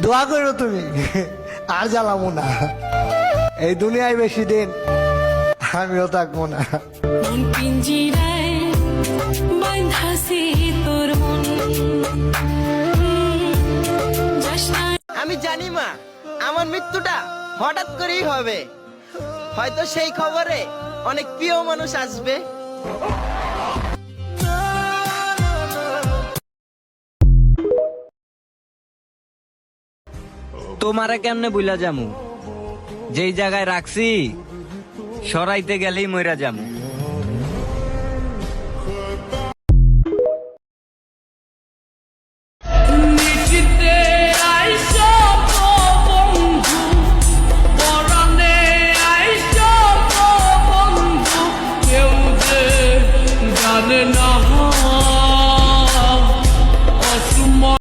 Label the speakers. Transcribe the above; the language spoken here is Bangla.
Speaker 1: দোয়া করো তুমি, আর জ্বালাবো না। এই দুনিয়ায় বেশি দিন আমিও থাকবো না।
Speaker 2: মন পিঞ্জিরায় বাঁধাছে তোর মন। যাস না।
Speaker 3: আমি জানি মা, আমার মৃত্যুটা হঠাৎ করেই হবে। হয়তো সেই খবরে অনেক প্রিয় মানুষ আসবে।
Speaker 4: তোমারে কেমনে বুইলা যামু? যেই জায়গায় রাখছি সরাইতে গেলেই মইরা যামু।